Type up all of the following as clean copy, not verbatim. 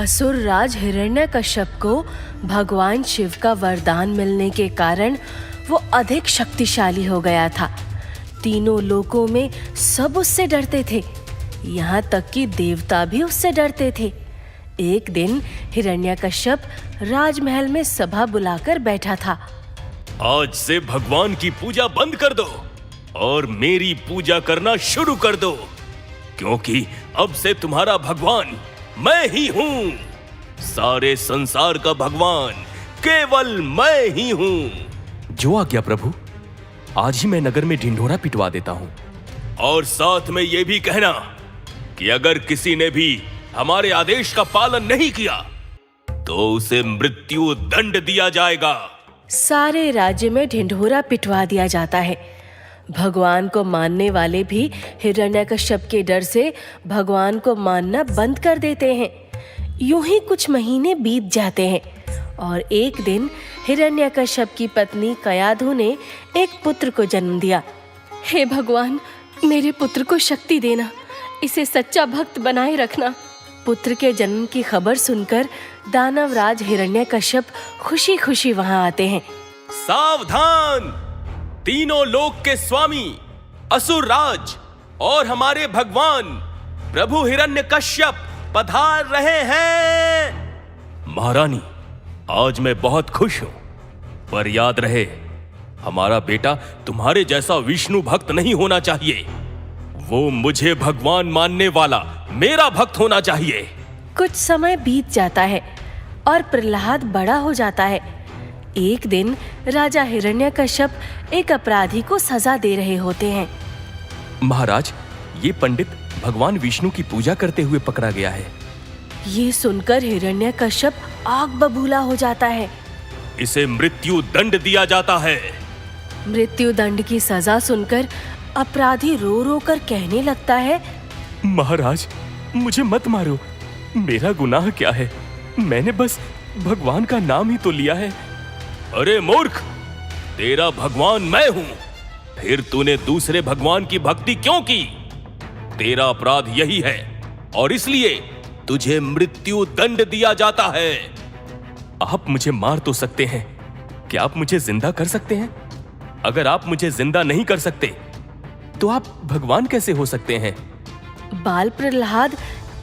असुर राज हिरण्यकश्यप को भगवान शिव का वरदान मिलने के कारण वो अधिक शक्तिशाली हो गया था। तीनों लोकों में सब उससे डरते थे, यहाँ तक कि देवता भी उससे डरते थे। एक दिन हिरण्यकश्यप राजमहल में सभा बुलाकर बैठा था। आज से भगवान की पूजा बंद कर दो और मेरी पूजा करना शुरू कर दो, क्योंकि अब से तुम्हारा भगवान मैं ही हूँ। सारे संसार का भगवान केवल मैं ही हूँ। जो आज्ञा प्रभु, आज ही मैं नगर में ढिंढोरा पिटवा देता हूँ। और साथ में ये भी कहना कि अगर किसी ने भी हमारे आदेश का पालन नहीं किया तो उसे मृत्यु दंड दिया जाएगा। सारे राज्य में ढिंढोरा पिटवा दिया जाता है। भगवान को मानने वाले भी हिरण्यकश्यप के डर से भगवान को मानना बंद कर देते हैं। यूं ही कुछ महीने बीत जाते हैं और एक दिन हिरण्यकश्यप की पत्नी कयाधु ने एक पुत्र को जन्म दिया। हे भगवान, मेरे पुत्र को शक्ति देना, इसे सच्चा भक्त बनाए रखना। पुत्र के जन्म की खबर सुनकर दानवराज हिरण्यकश्यप खुशी खुशी वहां आते हैं। सावधान! तीनों लोक के स्वामी असुर राज और हमारे भगवान प्रभु हिरण्यकश्यप पधार रहे हैं। महारानी, आज मैं बहुत खुश हूं, पर याद रहे हमारा बेटा तुम्हारे जैसा विष्णु भक्त नहीं होना चाहिए। वो मुझे भगवान मानने वाला मेरा भक्त होना चाहिए। कुछ समय बीत जाता है और प्रहलाद बड़ा हो जाता है। एक दिन राजा हिरण्यकश्यप एक अपराधी को सजा दे रहे होते हैं। महाराज, ये पंडित भगवान विष्णु की पूजा करते हुए पकड़ा गया है। ये सुनकर हिरण्यकश्यप आग बबूला हो जाता है। इसे मृत्यु दंड दिया जाता है। मृत्यु दंड की सजा सुनकर अपराधी रो रो कर कहने लगता है, महाराज, मुझे मत मारो। मेरा गुनाह क्या है? मैंने बस भगवान का नाम ही तो लिया है। अरे मूर्ख, तेरा भगवान मैं हूं, फिर तूने दूसरे भगवान की भक्ति क्यों की? तेरा अपराध यही है और इसलिए तुझे मृत्यु दंड दिया जाता है। आप मुझे मार तो सकते हैं, क्या आप मुझे जिंदा कर सकते हैं? अगर आप मुझे जिंदा नहीं कर सकते तो आप भगवान कैसे हो सकते हैं? बाल प्रहलाद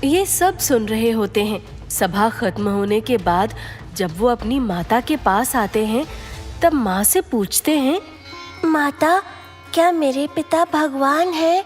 ये सब सुन रहे होते हैं। सभा खत्म होने के बाद जब वो अपनी माता के पास आते हैं तब माँ से पूछते हैं, माता, क्या मेरे पिता भगवान हैं?